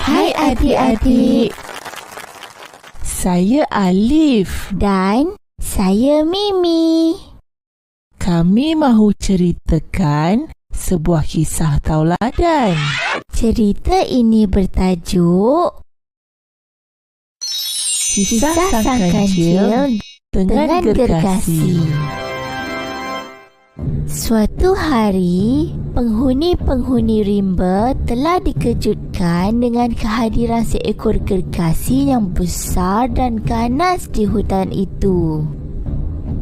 Hai adik-adik. Saya Alif. Dan saya Mimi. Kami mahu ceritakan sebuah kisah tauladan. Cerita ini bertajuk Kisah Sang Kancil dengan Gergasi. Suatu hari, penghuni-penghuni rimba telah dikejutkan dengan kehadiran seekor gergasi yang besar dan ganas di hutan itu.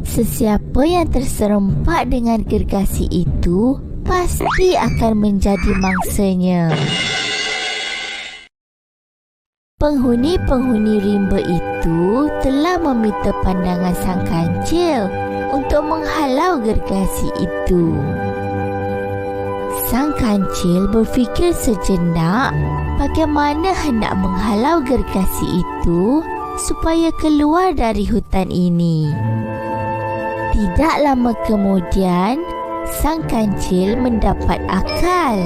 Sesiapa yang terserempak dengan gergasi itu pasti akan menjadi mangsanya. Penghuni-penghuni rimba itu telah meminta pandangan Sang Kancil untuk menghalau gergasi itu. Sang Kancil berfikir sejenak bagaimana hendak menghalau gergasi itu supaya keluar dari hutan ini. Tidak lama kemudian, Sang Kancil mendapat akal.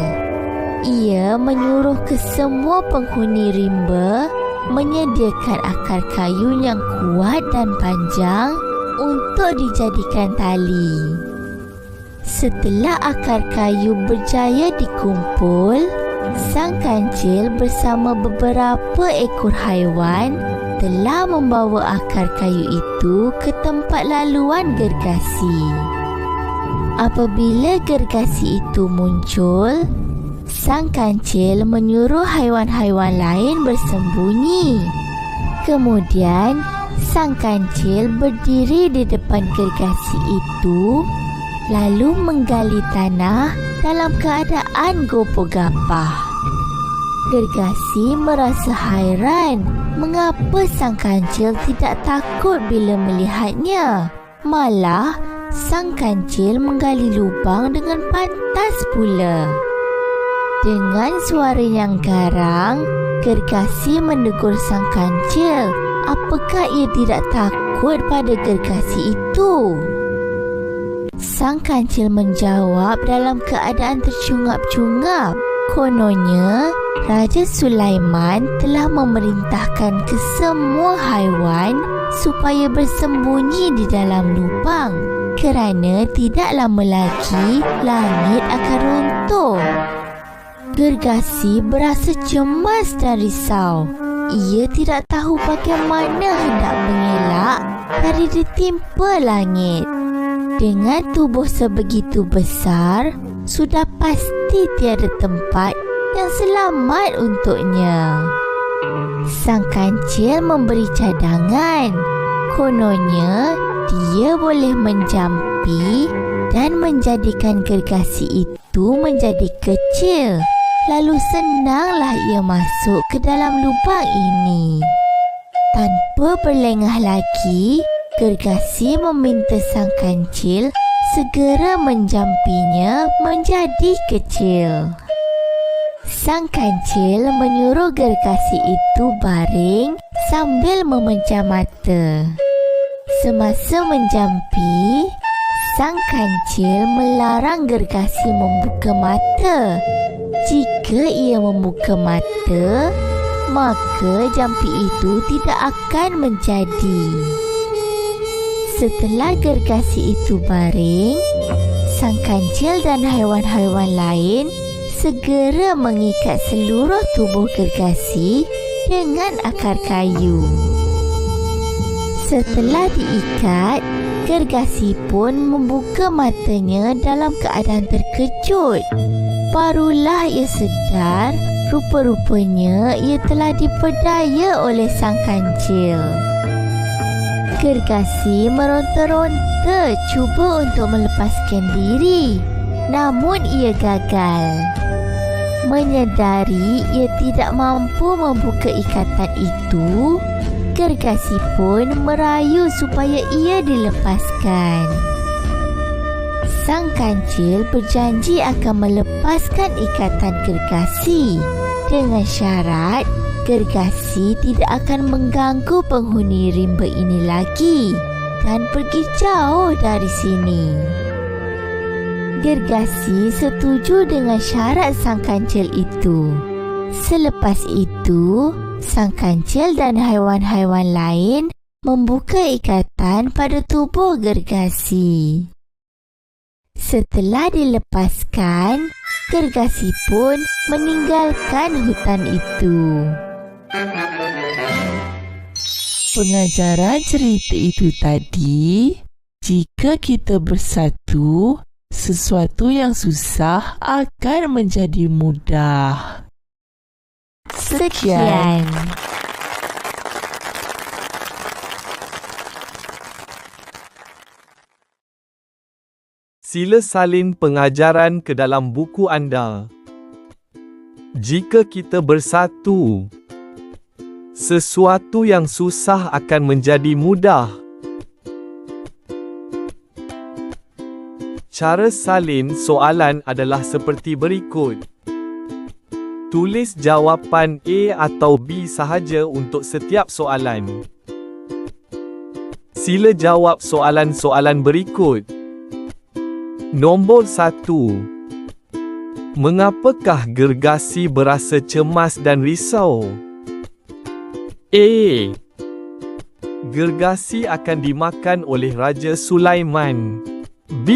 Ia menyuruh ke semua penghuni rimba menyediakan akar kayu yang kuat dan panjang untuk dijadikan tali. Setelah akar kayu berjaya dikumpul, Sang Kancil bersama beberapa ekor haiwan telah membawa akar kayu itu ke tempat laluan gergasi. Apabila gergasi itu muncul, Sang Kancil menyuruh haiwan-haiwan lain bersembunyi. Kemudian, Sang Kancil berdiri di depan gergasi itu, lalu menggali tanah dalam keadaan gopoh-gapah. Gergasi merasa hairan mengapa Sang Kancil tidak takut bila melihatnya. Malah, Sang Kancil menggali lubang dengan pantas pula. Dengan suara yang garang, gergasi menegur Sang Kancil. Apakah ia tidak takut pada gergasi itu? Sang Kancil menjawab dalam keadaan tercungap-cungap. Kononnya, Raja Sulaiman telah memerintahkan ke semua haiwan supaya bersembunyi di dalam lubang kerana tidak lama lagi langit akan runtuh. Gergasi berasa cemas dan risau. Ia tidak tahu bagaimana hendak mengelak dari ditimpa langit. Dengan tubuh sebegitu besar, sudah pasti tiada tempat yang selamat untuknya. Sang Kancil memberi cadangan. Kononnya, dia boleh menjampi dan menjadikan gergasi itu menjadi kecil. Lalu senanglah ia masuk ke dalam lubang ini. Tanpa berlengah lagi, gergasi meminta Sang Kancil segera menjampinya menjadi kecil. Sang Kancil menyuruh gergasi itu baring sambil memejam mata. Semasa menjampi, Sang Kancil melarang gergasi membuka mata. Jika ia membuka mata, maka jampi itu tidak akan menjadi. Setelah gergasi itu baring, Sang Kancil dan haiwan-haiwan lain segera mengikat seluruh tubuh gergasi dengan akar kayu. Setelah diikat, gergasi pun membuka matanya dalam keadaan terkejut. Barulah ia sedar, rupa-rupanya ia telah diperdaya oleh Sang Kancil. Gergasi meronta-ronta cuba untuk melepaskan diri, namun ia gagal. Menyedari ia tidak mampu membuka ikatan itu, gergasi pun merayu supaya ia dilepaskan. Sang Kancil berjanji akan melepaskan ikatan gergasi dengan syarat gergasi tidak akan mengganggu penghuni rimba ini lagi dan pergi jauh dari sini. Gergasi setuju dengan syarat Sang Kancil itu. Selepas itu, sang kancil dan haiwan-haiwan lain membuka ikatan pada tubuh gergasi. Setelah dilepaskan, gergasi pun meninggalkan hutan itu. Pengajaran cerita itu tadi, jika kita bersatu, sesuatu yang susah akan menjadi mudah. Sekian. Sila salin pengajaran ke dalam buku anda. Jika kita bersatu, sesuatu yang susah akan menjadi mudah. Cara salin soalan adalah seperti berikut. Tulis jawapan A atau B sahaja untuk setiap soalan. Sila jawab soalan-soalan berikut. Nombor 1. Mengapakah gergasi berasa cemas dan risau? A. Gergasi akan dimakan oleh Raja Sulaiman. B.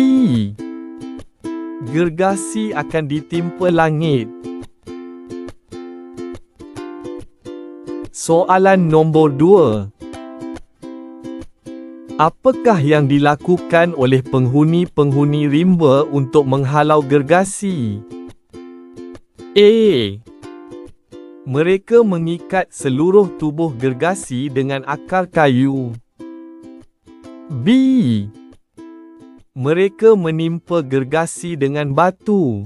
Gergasi akan ditimpa langit. Soalan nombor 2. Apakah yang dilakukan oleh penghuni-penghuni rimba untuk menghalau gergasi? A. Mereka mengikat seluruh tubuh gergasi dengan akar kayu. B. Mereka menimpa gergasi dengan batu.